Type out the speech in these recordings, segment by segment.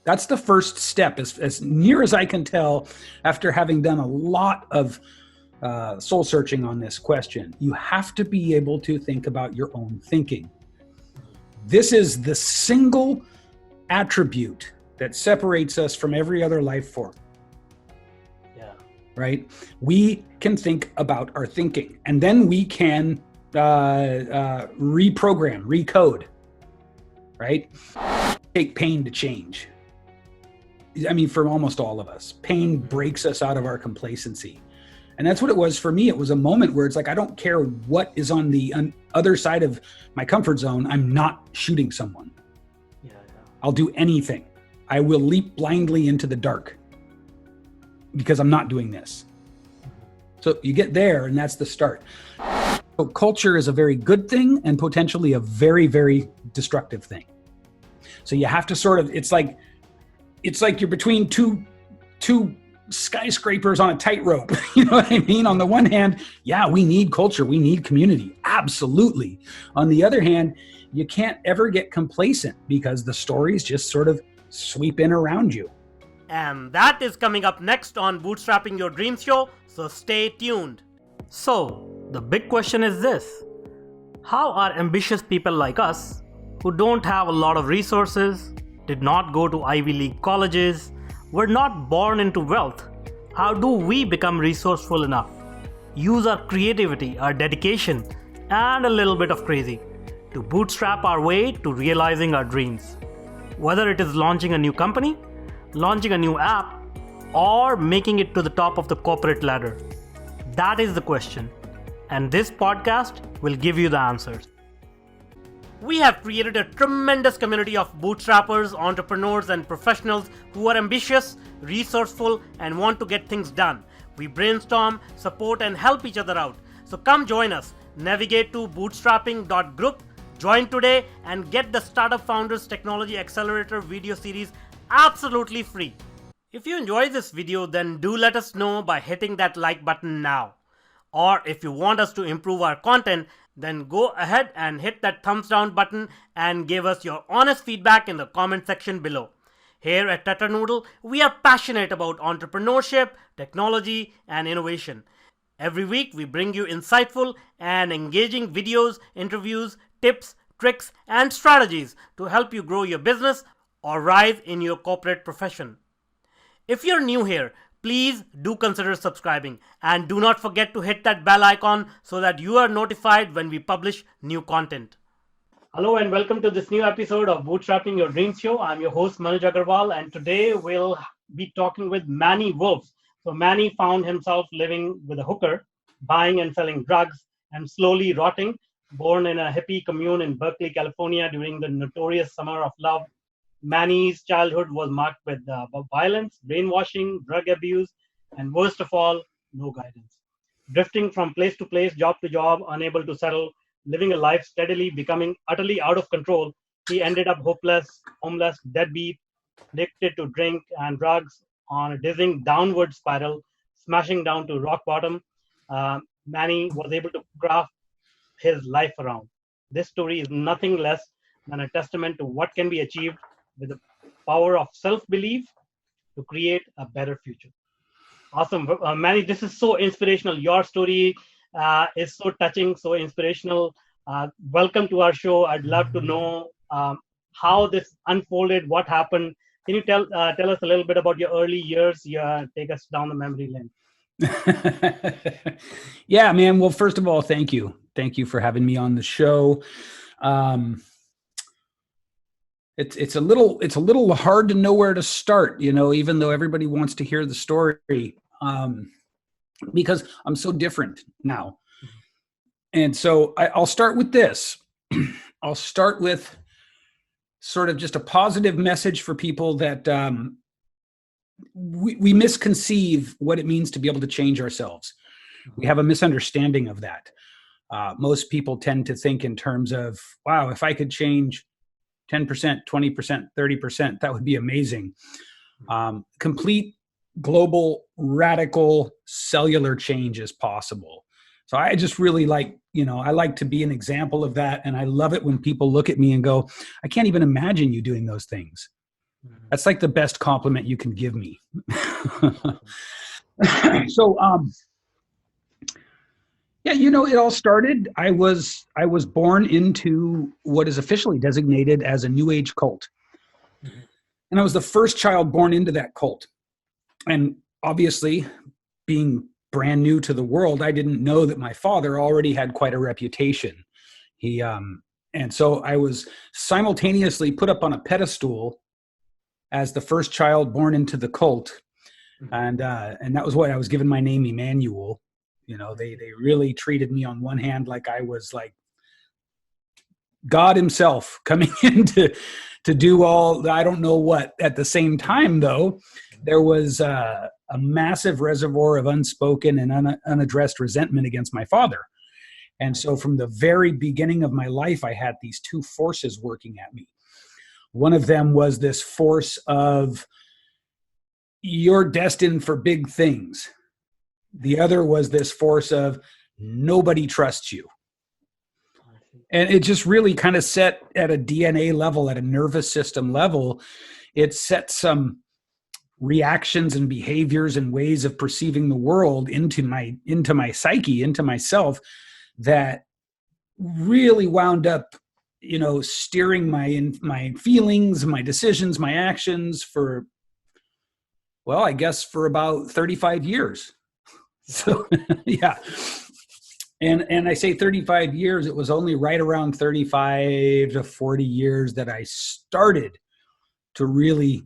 That's the first step, as near as I can tell, after having done a lot of soul searching on this question. You have to be able to think about your own thinking. This is the single attribute that separates us from every other life form. Yeah. Right? We can think about our thinking, and then we can reprogram, recode. Right? Take pain to change. I mean, for almost all of us, pain breaks us out of our complacency. And that's what it was for me. It was a moment where it's like, I don't care what is on the other side of my comfort zone. I'm not shooting someone. Yeah. I'll do anything. I will leap blindly into the dark because I'm not doing this. So you get there, and that's the start. So culture is a very good thing and potentially a very, very destructive thing. So you have to sort of, it's like you're between two skyscrapers on a tightrope. You know what I mean? On the one hand, yeah, we need culture. We need community. Absolutely. On the other hand, you can't ever get complacent because the stories just sort of sweep in around you. And that is coming up next on Bootstrapping Your Dreams show, so stay tuned. So, the big question is this. How are ambitious people like us, who don't have a lot of resources, did not go to Ivy League colleges, were not born into wealth, how do we become resourceful enough? Use our creativity, our dedication, and a little bit of crazy to bootstrap our way to realizing our dreams. Whether it is launching a new company, launching a new app, or making it to the top of the corporate ladder. That is the question, and this podcast will give you the answers. We have created a tremendous community of bootstrappers, entrepreneurs, and professionals who are ambitious, resourceful, and want to get things done. We brainstorm, support, and help each other out. So come join us. Navigate to bootstrapping.group, join today, and get the Startup Founders Technology Accelerator video series absolutely free. If you enjoy this video, then do let us know by hitting that like button now. Or if you want us to improve our content, then go ahead and hit that thumbs down button and give us your honest feedback in the comment section below. Here at Tetanoodle, we are passionate about entrepreneurship, technology, and innovation. Every week, we bring you insightful and engaging videos, interviews, tips, tricks, and strategies to help you grow your business or rise in your corporate profession. If you're new here, please do consider subscribing and do not forget to hit that bell icon so that you are notified when we publish new content. Hello and welcome to this new episode of Bootstrapping Your Dreams show. I'm your host Manuj Aggarwal, and today we'll be talking with Manny Wolfe. So Manny found himself living with a hooker, buying and selling drugs, and slowly rotting. Born in a hippie commune in Berkeley, California during the notorious summer of love, Manny's childhood was marked with violence, brainwashing, drug abuse, and worst of all, no guidance. Drifting from place to place, job to job, unable to settle, living a life steadily becoming utterly out of control, he ended up hopeless, homeless, deadbeat, addicted to drink and drugs on a dizzying downward spiral, smashing down to rock bottom. Manny was able to craft his life around. This story is nothing less than a testament to what can be achieved with the power of self-belief to create a better future. Awesome. Manny, this is so inspirational. Your story is so touching, so inspirational. Welcome to our show. I'd love to know how this unfolded, what happened. Can you tell us a little bit about your early years? Take us down the memory lane. Yeah, man. Well, first of all, thank you. Thank you for having me on the show. It's a little hard to know where to start, even though everybody wants to hear the story, because I'm so different now. And so I'll start with this. I'll start with sort of just a positive message for people that we misconceive what it means to be able to change ourselves. We have a misunderstanding of that. Most people tend to think in terms of, wow, if I could change 10%, 20%, 30%, that would be amazing. Complete global, radical, cellular change is possible. So I just really like to be an example of that. And I love it when people look at me and go, I can't even imagine you doing those things. That's like the best compliment you can give me. So, yeah, it all started. I was born into what is officially designated as a New Age cult, and I was the first child born into that cult. And obviously, being brand new to the world, I didn't know that my father already had quite a reputation. And so I was simultaneously put up on a pedestal as the first child born into the cult, and that was why I was given my name, Emmanuel. They really treated me on one hand like I was like God himself coming in to do all, I don't know what. At the same time, though, there was a massive reservoir of unspoken and unaddressed resentment against my father. And so from the very beginning of my life, I had these two forces working at me. One of them was this force of, you're destined for big things. The other was this force of, nobody trusts you. And it just really kind of set at a DNA level, at a nervous system level, it set some reactions and behaviors and ways of perceiving the world into my psyche, into myself, that really wound up, steering my feelings, my decisions, my actions for, well, I guess for about 35 years. So, yeah. And I say 35 years, it was only right around 35 to 40 years that I started to really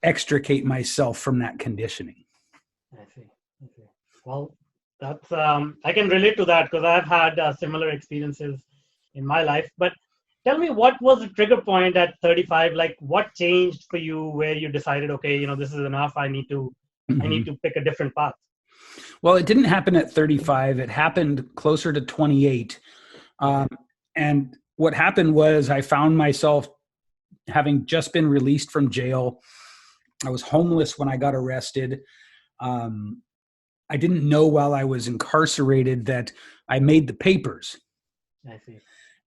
extricate myself from that conditioning. I see. Well, that's I can relate to that because I've had similar experiences in my life. But tell me, what was the trigger point at 35? Like, what changed for you where you decided, okay, this is enough. I need to pick a different path. Well, it didn't happen at 35. It happened closer to 28. And what happened was I found myself having just been released from jail. I was homeless when I got arrested. I didn't know while I was incarcerated that I made the papers. I see.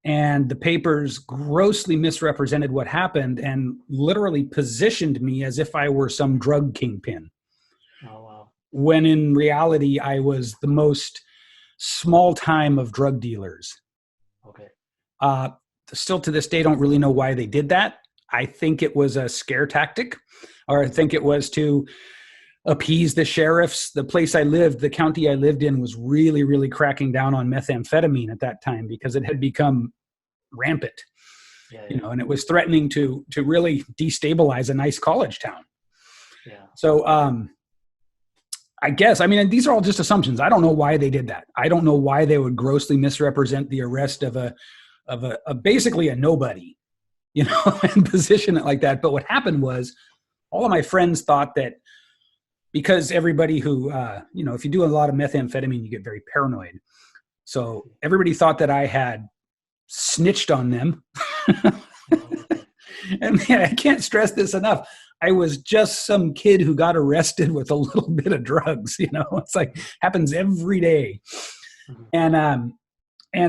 And the papers grossly misrepresented what happened and literally positioned me as if I were some drug kingpin. Oh, wow. When in reality, I was the most small time of drug dealers. Okay. Still to this day, don't really know why they did that. I think it was a scare tactic, or I think it was to appease the sheriffs. The place I lived, the county I lived in, was really, really cracking down on methamphetamine at that time because it had become rampant. Yeah. And it was threatening to really destabilize a nice college town. Yeah. So, I guess, these are all just assumptions. I don't know why they did that. I don't know why they would grossly misrepresent the arrest of a basically a nobody, and position it like that. But what happened was all of my friends thought that because everybody who, if you do a lot of methamphetamine, you get very paranoid. So everybody thought that I had snitched on them. And man, I can't stress this enough. I was just some kid who got arrested with a little bit of drugs. It's like happens every day. And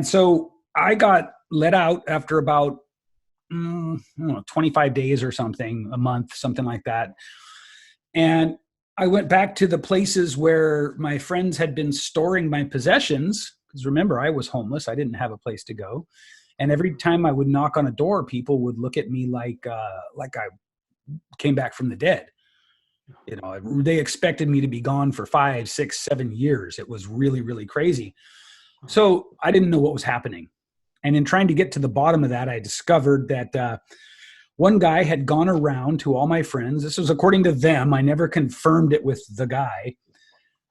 so I got let out after about 25 days or something, a month, something like that. And I went back to the places where my friends had been storing my possessions. Because remember, I was homeless. I didn't have a place to go. And every time I would knock on a door, people would look at me like I came back from the dead. They expected me to be gone for 5, 6, 7 years. It was really, really crazy. So I didn't know what was happening. And in trying to get to the bottom of that, I discovered that one guy had gone around to all my friends. This was according to them. I never confirmed it with the guy,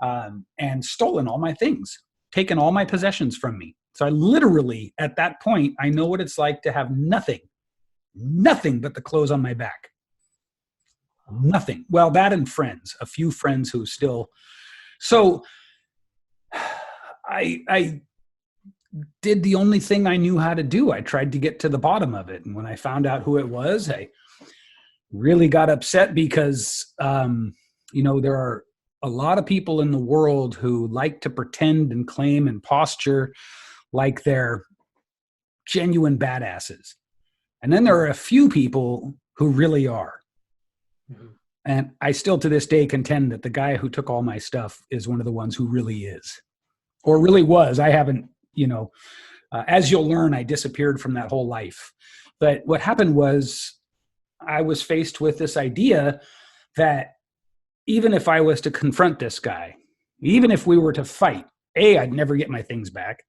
and stolen all my things, taken all my possessions from me. So I literally, at that point, I know what it's like to have nothing but the clothes on my back. Nothing. Well, that and friends, a few friends who still. So I did the only thing I knew how to do. I tried to get to the bottom of it. And when I found out who it was, I really got upset because, there are a lot of people in the world who like to pretend and claim and posture like they're genuine badasses. And then there are a few people who really are. And I still to this day contend that the guy who took all my stuff is one of the ones who really is, or really was. I haven't, as you'll learn, I disappeared from that whole life. But what happened was I was faced with this idea that even if I was to confront this guy, even if we were to fight, A, I'd never get my things back,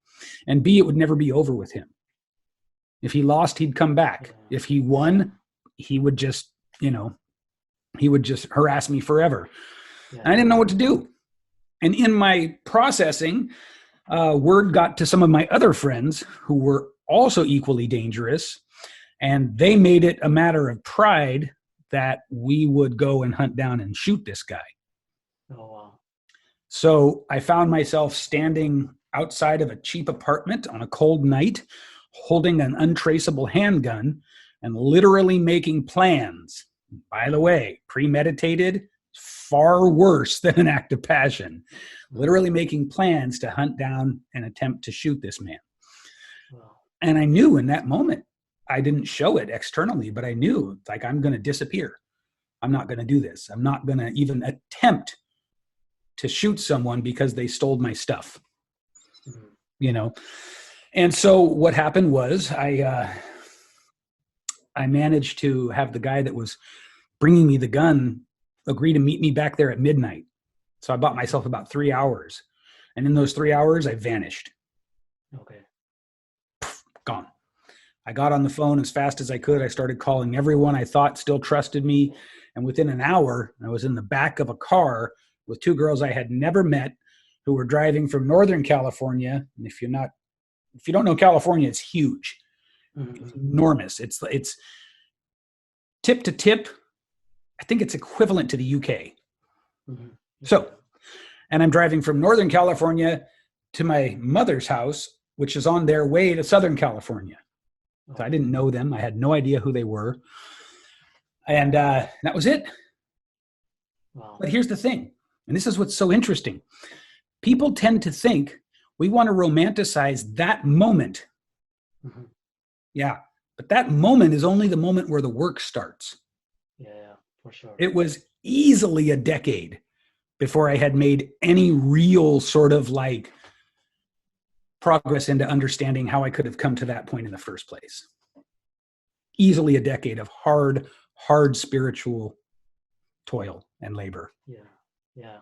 and B, it would never be over with him. If he lost, he'd come back. If he won, he would just, harass me forever. Yeah. I didn't know what to do. And in my processing, word got to some of my other friends who were also equally dangerous, and they made it a matter of pride that we would go and hunt down and shoot this guy. Oh, wow. So I found myself standing outside of a cheap apartment on a cold night, holding an untraceable handgun and literally making plans. By the way, premeditated, far worse than an act of passion. Literally making plans to hunt down and attempt to shoot this man. Wow. And I knew in that moment, I didn't show it externally, but I knew, like, I'm going to disappear. I'm not going to do this. I'm not going to even attempt to shoot someone because they stole my stuff. And so what happened was I managed to have the guy that was bringing me the gun agree to meet me back there at midnight. So I bought myself about 3 hours. And in those 3 hours, I vanished. Okay. Gone. I got on the phone as fast as I could. I started calling everyone I thought still trusted me. And within an hour, I was in the back of a car with two girls I had never met who were driving from Northern California. And if you don't know California, it's huge. Mm-hmm. It's enormous. It's tip to tip. I think it's equivalent to the UK. Mm-hmm. So, and I'm driving from Northern California to my mother's house, which is on their way to Southern California. So I didn't know them. I had no idea who they were. And that was it. Wow. But here's the thing, and this is what's so interesting. People tend to think we want to romanticize that moment. Mm-hmm. Yeah, but that moment is only the moment where the work starts. Yeah, for sure. It was easily a decade before I had made any real sort of like progress into understanding how I could have come to that point in the first place. Easily a decade of hard spiritual toil and labor. Yeah.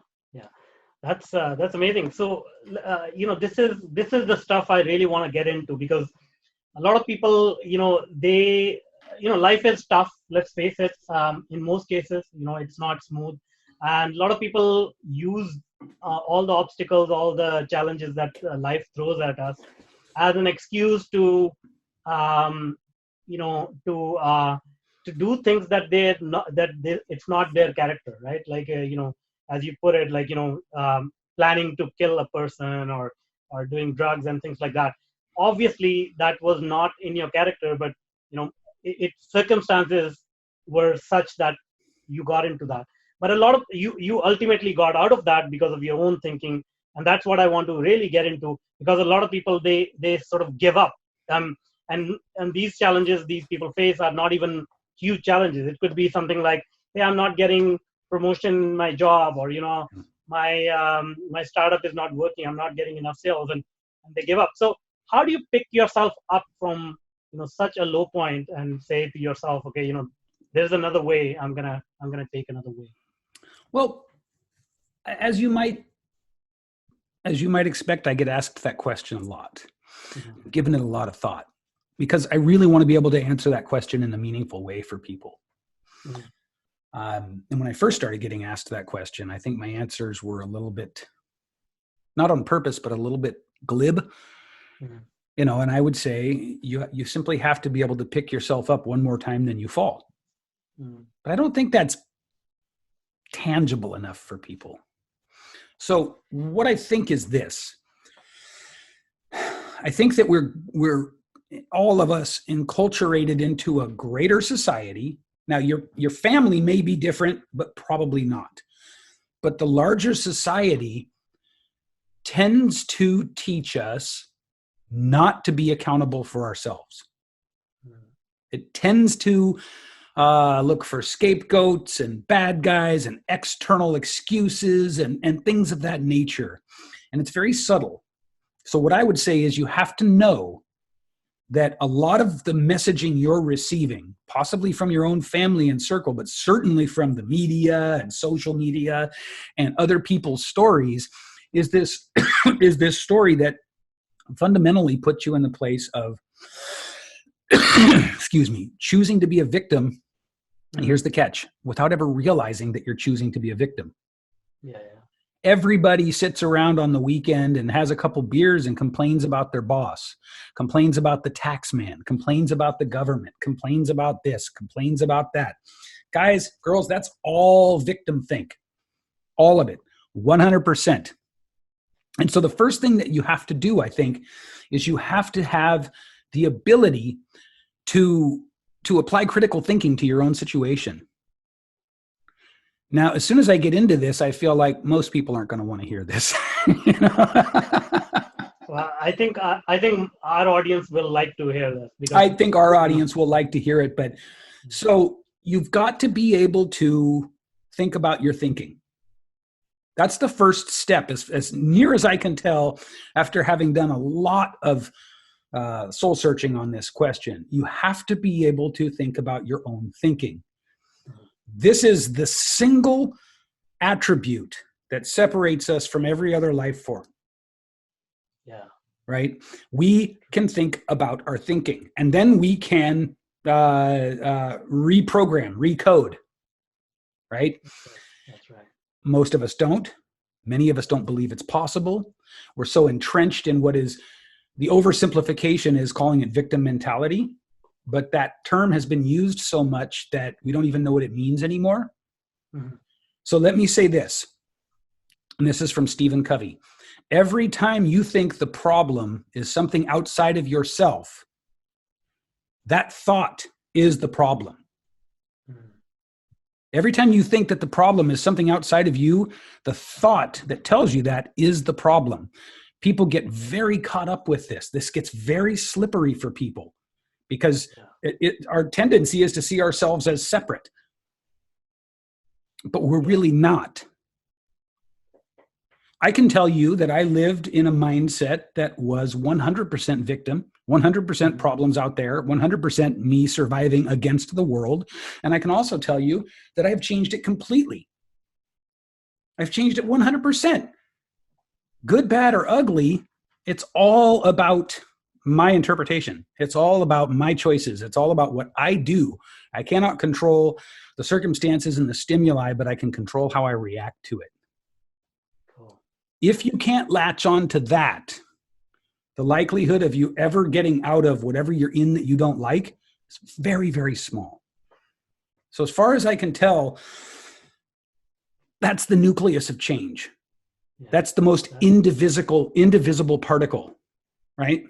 That's amazing. So, this is the stuff I really want to get into, because a lot of people, life is tough. Let's face it. In most cases, it's not smooth. And a lot of people use all the obstacles, all the challenges that life throws at us as an excuse to do things that it's not their character, right? Like, as you put it, like, planning to kill a person or doing drugs and things like that. Obviously, that was not in your character, but, circumstances were such that you got into that. But a lot of you ultimately got out of that because of your own thinking. And that's what I want to really get into, because a lot of people, they sort of give up. And these challenges these people face are not even huge challenges. It could be something like, hey, I'm not getting promotion in my job, or, my startup is not working. I'm not getting enough sales, and they give up. So how do you pick yourself up from, such a low point and say to yourself, okay, there's another way. I'm going to take another way. Well, as you might expect, I get asked that question a lot, given it a lot of thought, because I really want to be able to answer that question in a meaningful way for people. Mm-hmm. And when I first started getting asked that question, I think my answers were a little bit, not on purpose, but a little bit glib. Mm-hmm. And I would say you simply have to be able to pick yourself up one more time than you fall. Mm-hmm. But I don't think that's tangible enough for people. So what I think is this. I think that we're all of us enculturated into a greater society. Now, your family may be different, but probably not. But the larger society tends to teach us not to be accountable for ourselves. It tends to look for scapegoats and bad guys and external excuses and things of that nature. And it's very subtle. So what I would say is you have to know that a lot of the messaging you're receiving, possibly from your own family and circle, but certainly from the media and social media and other people's stories, is this is this story that fundamentally puts you in the place of excuse me, choosing to be a victim. And here's the catch: without ever realizing that you're choosing to be a victim. Yeah. Everybody sits around on the weekend and has a couple beers and complains about their boss, complains about the tax man, complains about the government, complains about this, complains about that. Guys, girls, that's all victim think. All of it, 100%. And so the first thing that you have to do, I think, is you have to have the ability to apply critical thinking to your own situation. Now, as soon as I get into this, I feel like most people aren't going to want to hear this. You know? Well, I think our audience will like to hear this. Because I think our audience will like to hear it. But so you've got to be able to think about your thinking. That's the first step, as near as I can tell, after having done a lot of soul searching on this question. You have to be able to think about your own thinking. This is the single attribute that separates us from every other life form. Yeah. Right? We can think about our thinking, and then we can reprogram, recode. Right? That's right. Most of us don't. Many of us don't believe it's possible. We're so entrenched in what is the oversimplification is calling it victim mentality. But that term has been used so much that we don't even know what it means anymore. Mm-hmm. So let me say this, and this is from Stephen Covey. Every time you think the problem is something outside of yourself, that thought is the problem. Mm-hmm. Every time you think that the problem is something outside of you, the thought that tells you that is the problem. People get very caught up with this. This gets very slippery for people. Because our tendency is to see ourselves as separate. But we're really not. I can tell you that I lived in a mindset that was 100% victim, 100% problems out there, 100% me surviving against the world. And I can also tell you that I've changed it completely. I've changed it 100%. Good, bad, or ugly, it's all about my interpretation. It's all about my choices. It's all about what I do. I cannot control the circumstances and the stimuli, but I can control how I react to it. Cool. If you can't latch on to that, the likelihood of you ever getting out of whatever you're in that you don't like is very, very small. So as far as I can tell, that's the nucleus of change. Yeah. That's the most indivisible particle, right?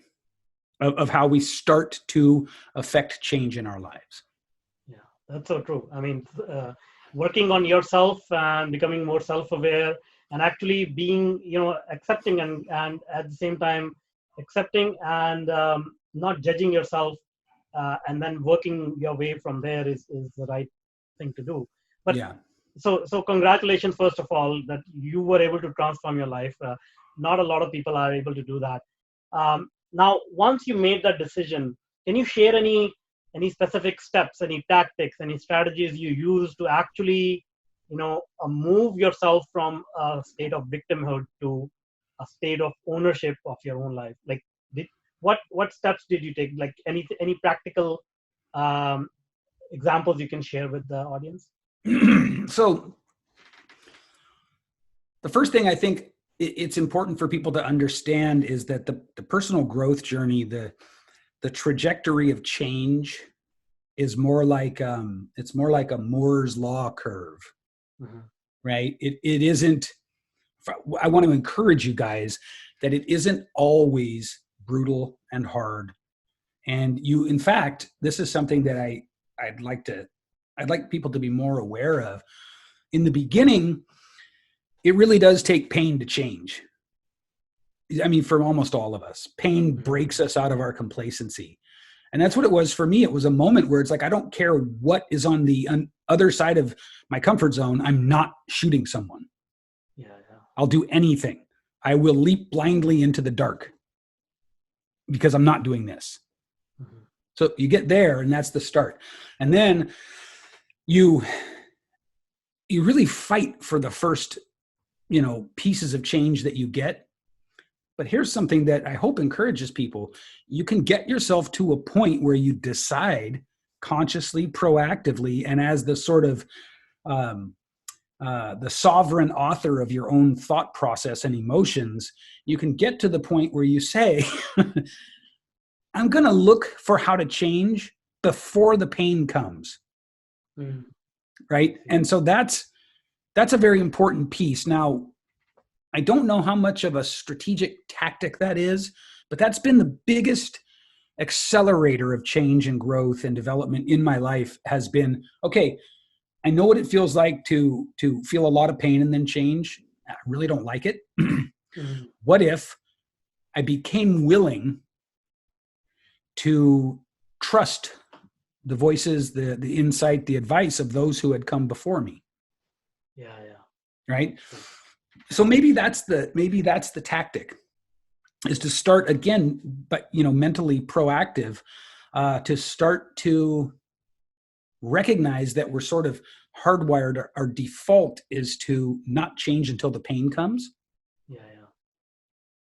Of how we start to affect change in our lives. Yeah, that's so true. I mean, working on yourself and becoming more self-aware and actually being, accepting and at the same time accepting and not judging yourself and then working your way from there is the right thing to do. But yeah. So congratulations, first of all, that you were able to transform your life. Not a lot of people are able to do that. Now, once you made that decision, can you share any specific steps, any tactics, any strategies you use to actually, move yourself from a state of victimhood to a state of ownership of your own life? Like, what steps did you take? Like, any practical examples you can share with the audience? So, the first thing I think it's important for people to understand is that the personal growth journey, the trajectory of change is more like it's more like a Moore's law curve, right? It isn't. I want to encourage you guys that it isn't always brutal and hard, and you, in fact, this is something that I'd like people to be more aware of. In the beginning, it really does take pain to change. I mean, for almost all of us, pain breaks us out of our complacency. And that's what it was for me. It was a moment where it's like, I don't care what is on the other side of my comfort zone. I'm not shooting someone. Yeah. I'll do anything. I will leap blindly into the dark because I'm not doing this. Mm-hmm. So you get there, and that's the start. And then you really fight for the first, pieces of change that you get. But here's something that I hope encourages people. You can get yourself to a point where you decide consciously, proactively, and as the sort of the sovereign author of your own thought process and emotions, you can get to the point where you say, I'm going to look for how to change before the pain comes. Mm. Right. And so that's a very important piece. Now, I don't know how much of a strategic tactic that is, but that's been the biggest accelerator of change and growth and development in my life has been, okay, I know what it feels like to feel a lot of pain and then change. I really don't like it. Mm-hmm. What if I became willing to trust the voices, the insight, the advice of those who had come before me? Yeah. Right. So maybe that's the tactic, is to start again, but mentally proactive, to start to recognize that we're sort of hardwired. Our default is to not change until the pain comes. Yeah.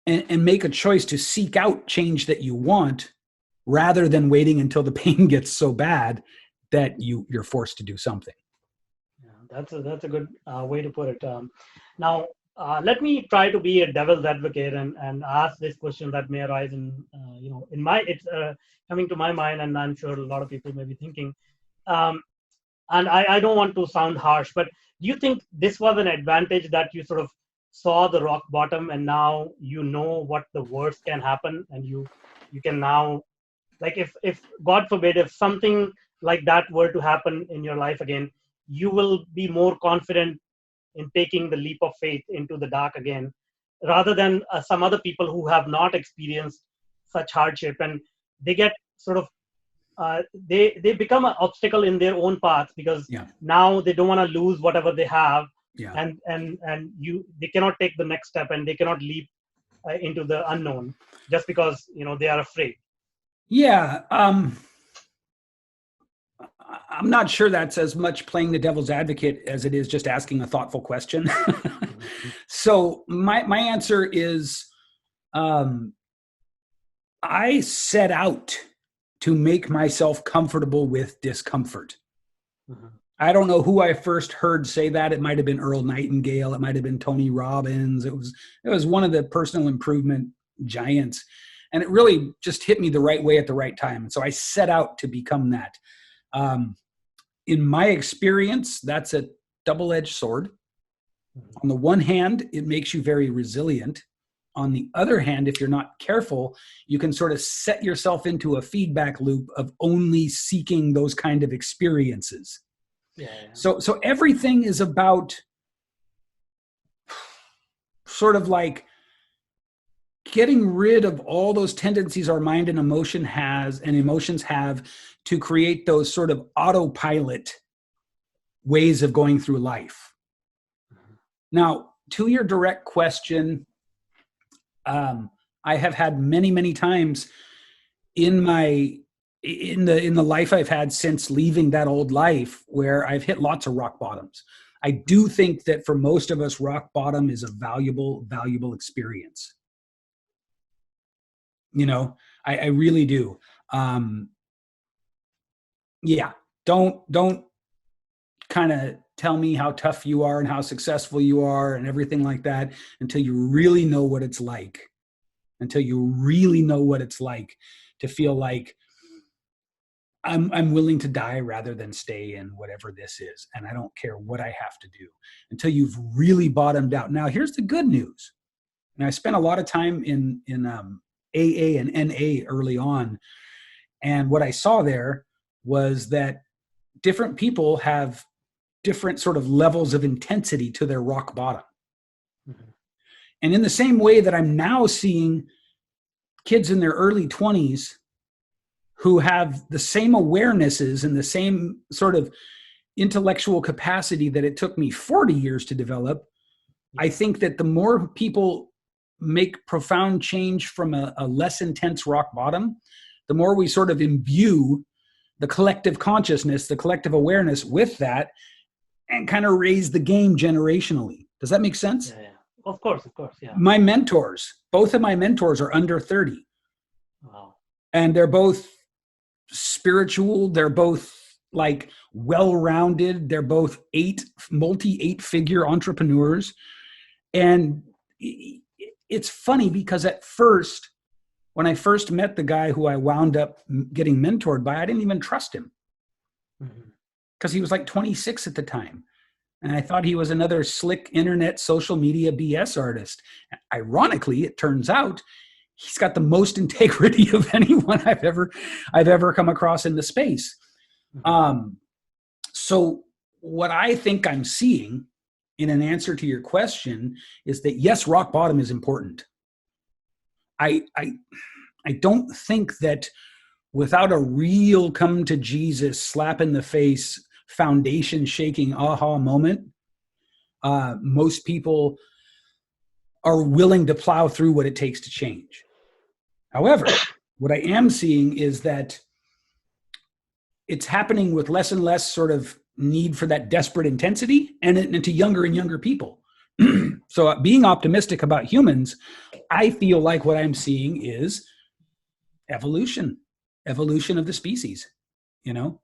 And make a choice to seek out change that you want, rather than waiting until the pain gets so bad that you're forced to do something. Yeah, that's a good way to put it. Now, let me try to be a devil's advocate and ask this question that may arise it's coming to my mind, and I'm sure a lot of people may be thinking. And I don't want to sound harsh, but do you think this was an advantage that you sort of saw the rock bottom and now you know what the worst can happen, and you can now, like, if God forbid, if something like that were to happen in your life again, you will be more confident in taking the leap of faith into the dark again, rather than some other people who have not experienced such hardship, and they get sort of they become an obstacle in their own path, because now they don't want to lose whatever they have, and they cannot take the next step, and they cannot leap into the unknown just because they are afraid. Yeah. I'm not sure that's as much playing the devil's advocate as it is just asking a thoughtful question. So my answer is, I set out to make myself comfortable with discomfort. Mm-hmm. I don't know who I first heard say that. It might have been Earl Nightingale. It might have been Tony Robbins. It was one of the personal improvement giants. And it really just hit me the right way at the right time. And so I set out to become that. In my experience, that's a double-edged sword. Mm-hmm. On the one hand, it makes you very resilient. On the other hand, if you're not careful, you can sort of set yourself into a feedback loop of only seeking those kind of experiences. Yeah. So everything is about sort of like getting rid of all those tendencies our mind and emotions have to create those sort of autopilot ways of going through life. Mm-hmm. Now, to your direct question, I have had many, many times in the life I've had since leaving that old life where I've hit lots of rock bottoms. I do think that for most of us, rock bottom is a valuable, valuable experience. I really do. Don't kind of tell me how tough you are and how successful you are and everything like that until you really know what it's like. Until you really know what it's like to feel like I'm willing to die rather than stay in whatever this is. And I don't care what I have to do until you've really bottomed out. Now, here's the good news. And I spent a lot of time in AA and NA early on. And what I saw there was that different people have different sort of levels of intensity to their rock bottom. Mm-hmm. And in the same way that I'm now seeing kids in their early 20s who have the same awarenesses and the same sort of intellectual capacity that it took me 40 years to develop. I think that the more people make profound change from a less intense rock bottom, the more we sort of imbue the collective consciousness, the collective awareness with that, and kind of raise the game generationally. Does that make sense? Yeah. Of course, yeah. My mentors, both of my mentors are under 30. Wow. And they're both spiritual. They're both like well-rounded. They're both eight-figure entrepreneurs. And it's funny because at first, when I first met the guy who I wound up getting mentored by, I didn't even trust him because he was like 26 at the time. And I thought he was another slick internet social media BS artist. Ironically, it turns out he's got the most integrity of anyone I've ever come across in the space. So what I think I'm seeing in an answer to your question is that yes, rock bottom is important. I don't think that without a real come to Jesus, slap in the face, foundation shaking aha moment, most people are willing to plow through what it takes to change. However, what I am seeing is that it's happening with less and less sort of need for that desperate intensity and to younger and younger people. So being optimistic about humans, I feel like what I'm seeing is evolution of the species, you know?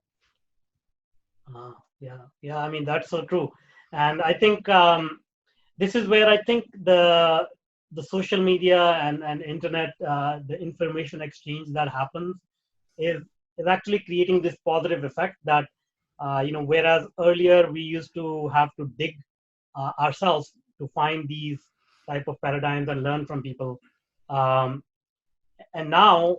Yeah. I mean, that's so true. And I think this is where I think the social media and internet, the information exchange that happens is actually creating this positive effect that, whereas earlier we used to have to dig ourselves to find these type of paradigms and learn from people. And now,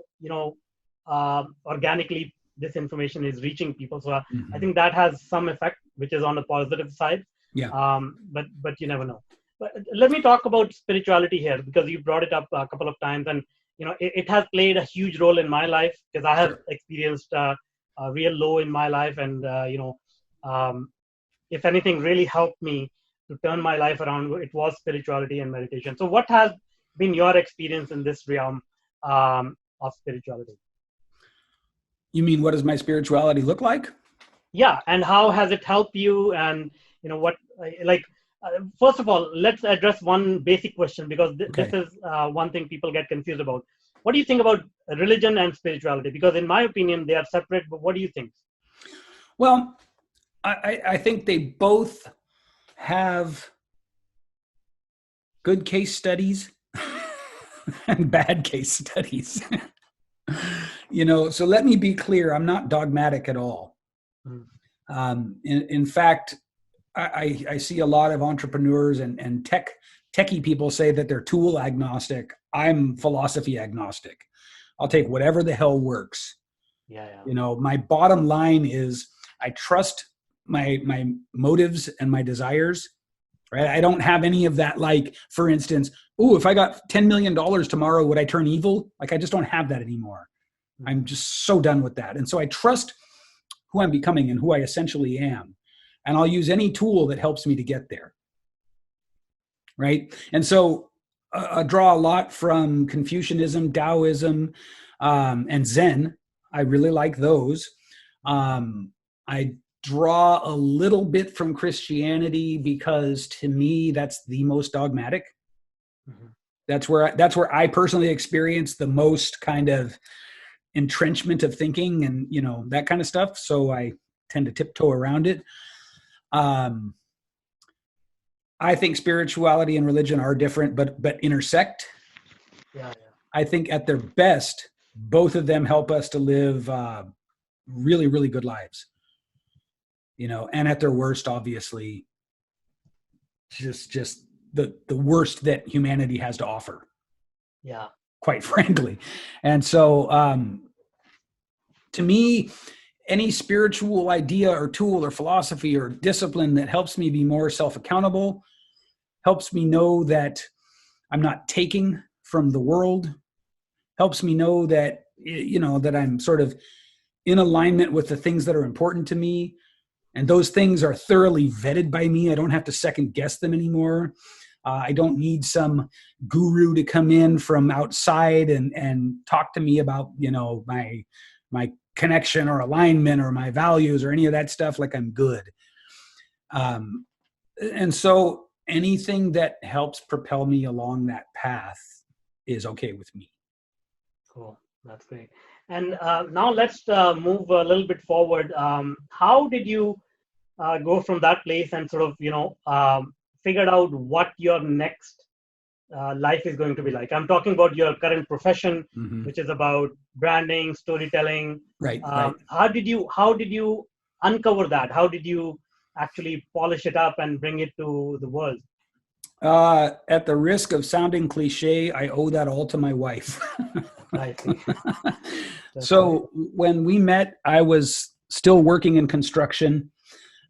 organically, this information is reaching people. So I think that has some effect, which is on the positive side. Yeah. But you never know. But let me talk about spirituality here, because you brought it up a couple of times, and it has played a huge role in my life, because I have experienced a real low in my life, and if anything really helped me to turn my life around, it was spirituality and meditation. So what has been your experience in this realm of spirituality? You mean, what does my spirituality look like? Yeah, and how has it helped you? And first of all, let's address one basic question, because this is one thing people get confused about. What do you think about religion and spirituality? Because in my opinion, they are separate, but what do you think? Well, I think they both have good case studies and bad case studies. So let me be clear. I'm not dogmatic at all. In fact, I see a lot of entrepreneurs and techie people say that they're tool agnostic. I'm philosophy agnostic. I'll take whatever the hell works. Yeah. My bottom line is I trust my motives and my desires. Right? I don't have any of that. Like, for instance, if I got $10 million tomorrow, would I turn evil? Like, I just don't have that anymore. I'm just so done with that. And so I trust who I'm becoming and who I essentially am. And I'll use any tool that helps me to get there. Right? And so I draw a lot from Confucianism, Taoism, and Zen. I really like those. I draw a little bit from Christianity because, to me, that's the most dogmatic. That's where I personally experience the most kind of entrenchment of thinking and that kind of stuff. So I tend to tiptoe around it. I think spirituality and religion are different, but intersect. Yeah. I think at their best, both of them help us to live really, really good lives. And at their worst, obviously, just the worst that humanity has to offer. Yeah. Quite frankly. And so, to me, any spiritual idea or tool or philosophy or discipline that helps me be more self-accountable, helps me know that I'm not taking from the world, helps me know that, that I'm sort of in alignment with the things that are important to me. And those things are thoroughly vetted by me. I don't have to second guess them anymore. I don't need some guru to come in from outside and talk to me about, my connection or alignment or my values or any of that stuff. Like, I'm good. And so anything that helps propel me along that path is okay with me. Cool. That's great. And now let's move a little bit forward. How did you go from that place and sort of, figured out what your next life is going to be like? I'm talking about your current profession, which is about branding, storytelling. Right. How did you uncover that? How did you actually polish it up and bring it to the world? At the risk of sounding cliche, I owe that all to my wife. I see. So when we met, I was still working in construction.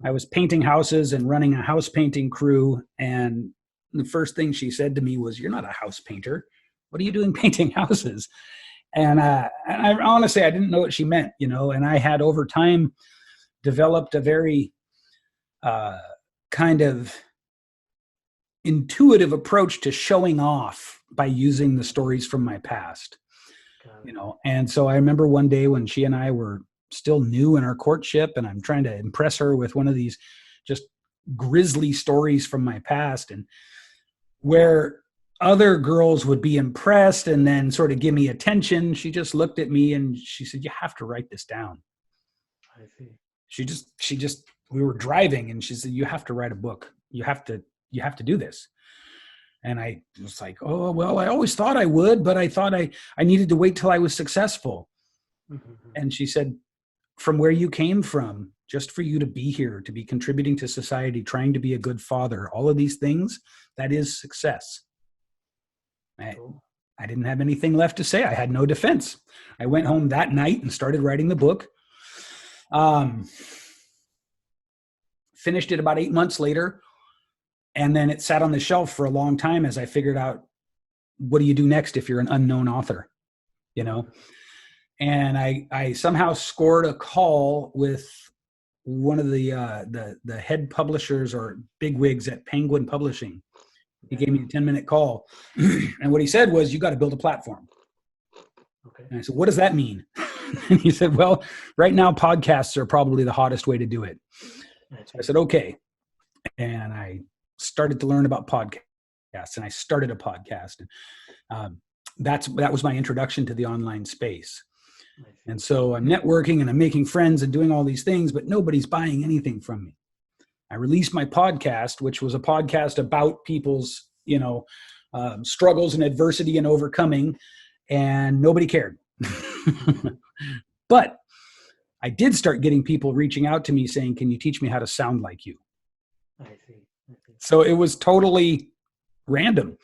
I was painting houses and running a house painting crew. And the first thing she said to me was, "You're not a house painter. What are you doing painting houses?" And I honestly, I didn't know what she meant, and I had over time developed a very kind of intuitive approach to showing off by using the stories from my past, and so I remember one day when she and I were still new in our courtship, and I'm trying to impress her with one of these just grisly stories from my past, and where other girls would be impressed and then sort of give me attention, she just looked at me and she said, "You have to write this down." I see. She just we were driving and she said, "You have to write a book. You have to do this." And I was like, "Oh, well, I always thought I would, but I thought I needed to wait till I was successful." And she said, "From where you came from, just for you to be here, to be contributing to society, trying to be a good father, all of these things, that is success." I didn't have anything left to say. I had no defense. I went home that night and started writing the book. Finished it about 8 months later. And then it sat on the shelf for a long time as I figured out, what do you do next if you're an unknown author? And I somehow scored a call with one of the head publishers or bigwigs at Penguin Publishing. He gave me a 10-minute call. And what he said was, "You got to build a platform." Okay. And I said, "What does that mean?" And he said, "Well, right now podcasts are probably the hottest way to do it." So I said, "Okay." And I started to learn about podcasts, and I started a podcast. And that was my introduction to the online space. And so I'm networking and I'm making friends and doing all these things, but nobody's buying anything from me. I released my podcast, which was a podcast about people's, struggles and adversity and overcoming, and nobody cared. But I did start getting people reaching out to me saying, "Can you teach me how to sound like you?" I see. So it was totally random.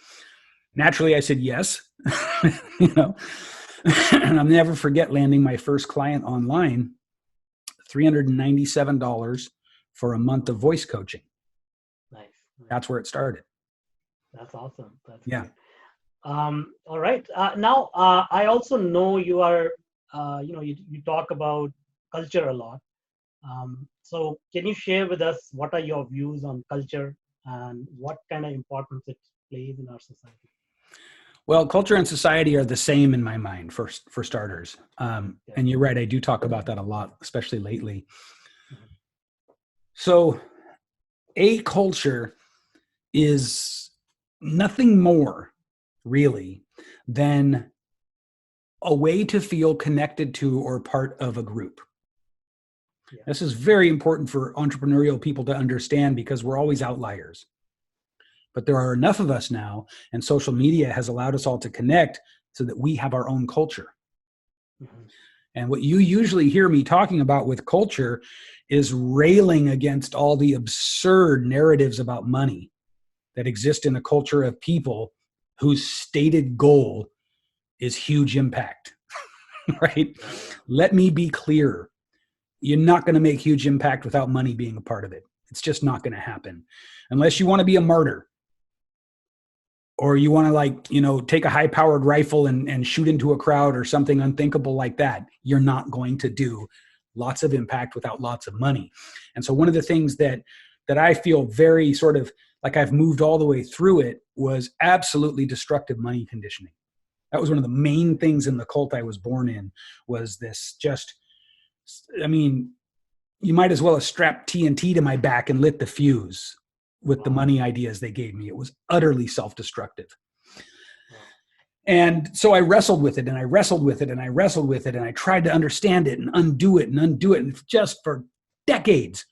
Naturally, I said yes. And I'll never forget landing my first client online, $397 for a month of voice coaching. Nice. That's where it started. That's awesome. That's yeah. Great. All right. Now, I also know you are, you talk about culture a lot. So can you share with us what are your views on culture and what kind of importance it plays in our society? Well, culture and society are the same in my mind, for starters. And you're right, I do talk about that a lot, especially lately. So a culture is nothing more, really, than a way to feel connected to or part of a group. Yeah. This is very important for entrepreneurial people to understand because we're always outliers. But there are enough of us now, and social media has allowed us all to connect so that we have our own culture. Mm-hmm. And what you usually hear me talking about with culture is railing against all the absurd narratives about money that exist in a culture of people whose stated goal is huge impact, right? Let me be clear. You're not going to make huge impact without money being a part of it. It's just not going to happen unless you want to be a martyr or you want to like, take a high powered rifle and shoot into a crowd or something unthinkable like that, you're not going to do lots of impact without lots of money. And so one of the things that I feel very sort of like I've moved all the way through it was absolutely destructive money conditioning. That was one of the main things in the cult I was born in, was this you might as well have strapped TNT to my back and lit the fuse with the money ideas they gave me. It was utterly self-destructive. And so I wrestled with it and I wrestled with it and I wrestled with it and I tried to understand it and undo it and just for decades.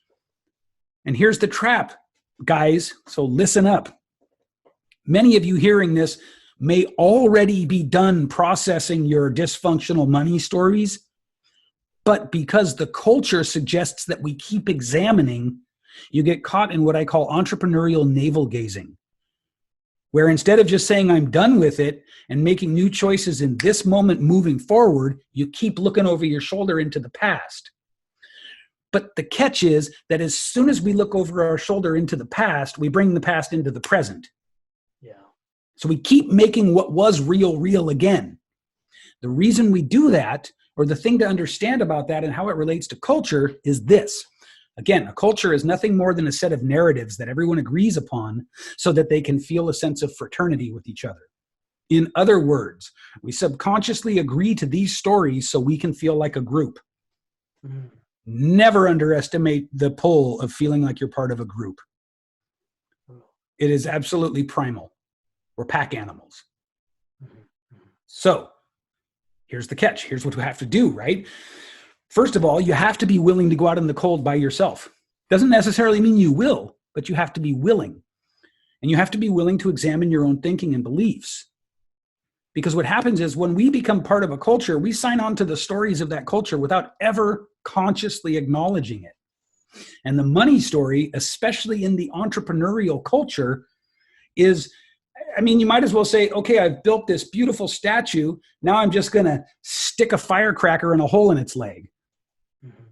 And here's the trap, guys. So listen up. Many of you hearing this may already be done processing your dysfunctional money stories, but because the culture suggests that we keep examining, you get caught in what I call entrepreneurial navel gazing, where instead of just saying I'm done with it and making new choices in this moment moving forward, you keep looking over your shoulder into the past. But the catch is that as soon as we look over our shoulder into the past, we bring the past into the present. Yeah. So we keep making what was real again. The reason we do that, or the thing to understand about that and how it relates to culture, is this. Again, a culture is nothing more than a set of narratives that everyone agrees upon so that they can feel a sense of fraternity with each other. In other words, we subconsciously agree to these stories so we can feel like a group. Mm-hmm. Never underestimate the pull of feeling like you're part of a group. It is absolutely primal. We're pack animals. So here's the catch. Here's what we have to do, right? First of all, you have to be willing to go out in the cold by yourself. Doesn't necessarily mean you will, but you have to be willing. And you have to be willing to examine your own thinking and beliefs. Because what happens is when we become part of a culture, we sign on to the stories of that culture without ever consciously acknowledging it. And the money story, especially in the entrepreneurial culture, is, you might as well say, okay, I've built this beautiful statue. Now I'm just going to stick a firecracker in a hole in its leg. Mm-hmm.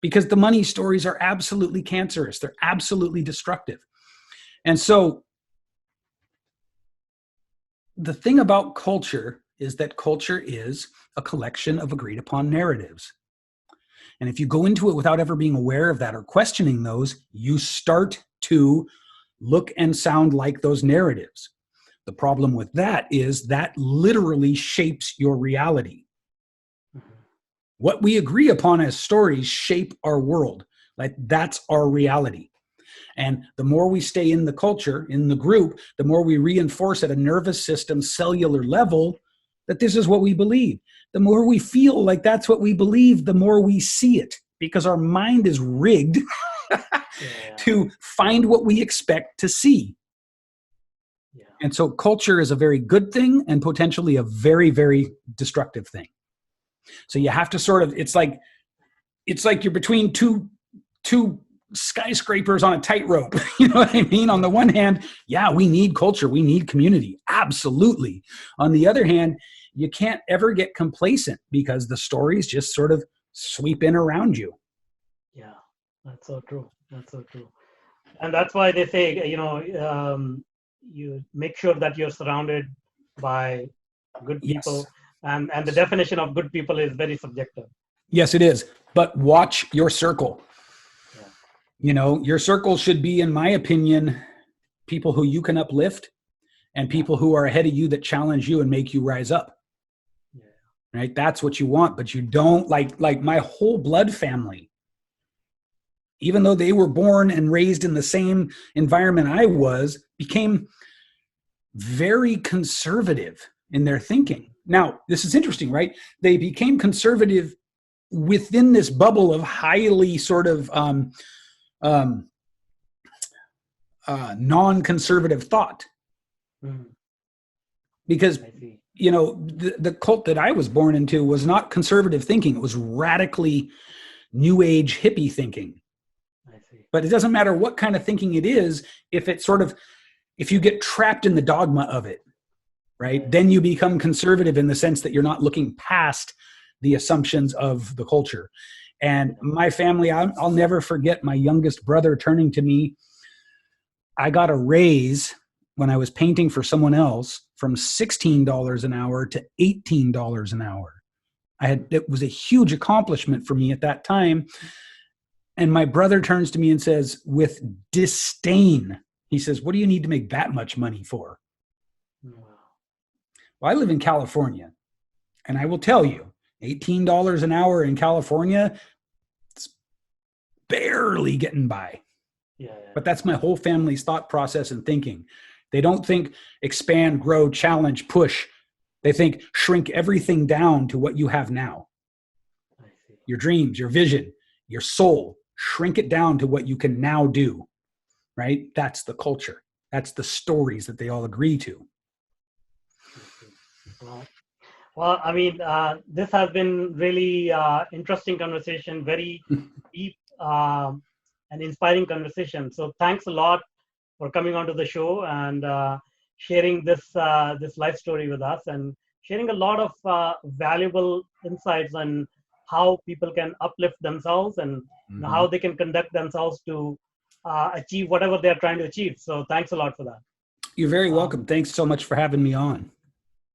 Because the money stories are absolutely cancerous. They're absolutely destructive. And so the thing about culture is that culture is a collection of agreed upon narratives. And if you go into it without ever being aware of that or questioning those, you start to look and sound like those narratives. The problem with that is that literally shapes your reality. Mm-hmm. What we agree upon as stories shape our world. Like that's our reality. And the more we stay in the culture, in the group, the more we reinforce at a nervous system, cellular level, that this is what we believe. The more we feel like that's what we believe, the more we see it, because our mind is rigged to find what we expect to see. Yeah. And so culture is a very good thing and potentially a very, very destructive thing. So you have to sort of, it's like you're between two skyscrapers on a tightrope. You know what I mean? On the one hand, yeah, we need culture. We need community. Absolutely. On the other hand, you can't ever get complacent because the stories just sort of sweep in around you. Yeah, that's so true. That's so true. And that's why they say, you make sure that you're surrounded by good people. Yes. And the definition of good people is very subjective. Yes, it is. But watch your circle. Yeah. Your circle should be, in my opinion, people who you can uplift and people who are ahead of you that challenge you and make you rise up. Yeah. Right? That's what you want. But you don't like my whole blood family. Even though they were born and raised in the same environment I was, became very conservative in their thinking. Now, this is interesting, right? They became conservative within this bubble of highly sort of non-conservative thought. Mm. Because, the cult that I was born into was not conservative thinking. It was radically new age hippie thinking. But it doesn't matter what kind of thinking it is, if you get trapped in the dogma of it, right, then you become conservative in the sense that you're not looking past the assumptions of the culture. And my family, I'll never forget my youngest brother turning to me. I got a raise when I was painting for someone else from $16 an hour to $18 an hour. It was a huge accomplishment for me at that time. And my brother turns to me and says, with disdain, he says, what do you need to make that much money for? Well, I live in California, and I will tell you, $18 an hour in California, it's barely getting by. Yeah. But that's my whole family's thought process and thinking. They don't think expand, grow, challenge, push. They think shrink everything down to what you have now. I see. Your dreams, your vision, your soul, shrink it down to what you can now do, right? That's the culture. That's the stories that they all agree to. Well, I mean, this has been really interesting conversation, very deep and inspiring conversation. So thanks a lot for coming onto the show and sharing this life story with us and sharing a lot of valuable insights on how people can uplift themselves and how they can conduct themselves to achieve whatever they're trying to achieve. So thanks a lot for that. You're very welcome. Thanks so much for having me on.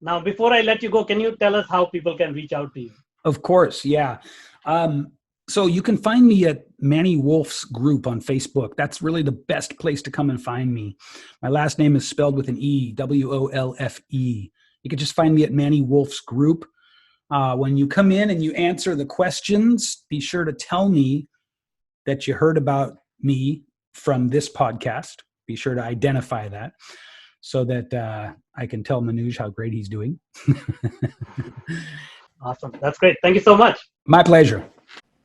Now, before I let you go, can you tell us how people can reach out to you? Of course, yeah. So you can find me at Manny Wolfe's group on Facebook. That's really the best place to come and find me. My last name is spelled with an E, Wolfe. You can just find me at Manny Wolfe's group. When you come in and you answer the questions, be sure to tell me that you heard about me from this podcast. Be sure to identify that so that I can tell Manuj how great he's doing. Awesome. That's great. Thank you so much. My pleasure.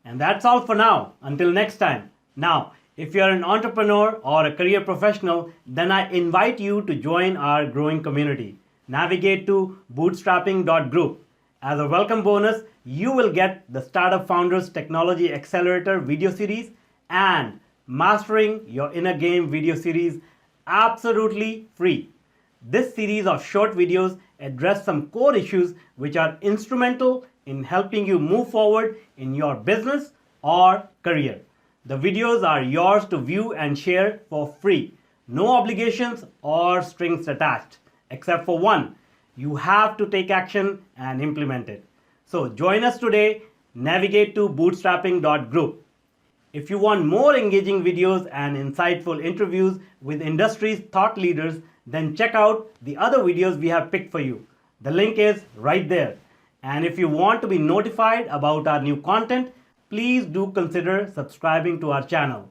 And that's all for now. Until next time. Now, if you're an entrepreneur or a career professional, then I invite you to join our growing community. Navigate to bootstrapping.group. As a welcome bonus, you will get the Startup Founders Technology Accelerator video series and Mastering Your Inner Game video series absolutely free. This series of short videos address some core issues which are instrumental in helping you move forward in your business or career. The videos are yours to view and share for free. No obligations or strings attached, except for one. You have to take action and implement it. So join us today. Navigate to bootstrapping.group. If you want more engaging videos and insightful interviews with industry's thought leaders, then check out the other videos we have picked for you. The link is right there. And if you want to be notified about our new content, please do consider subscribing to our channel.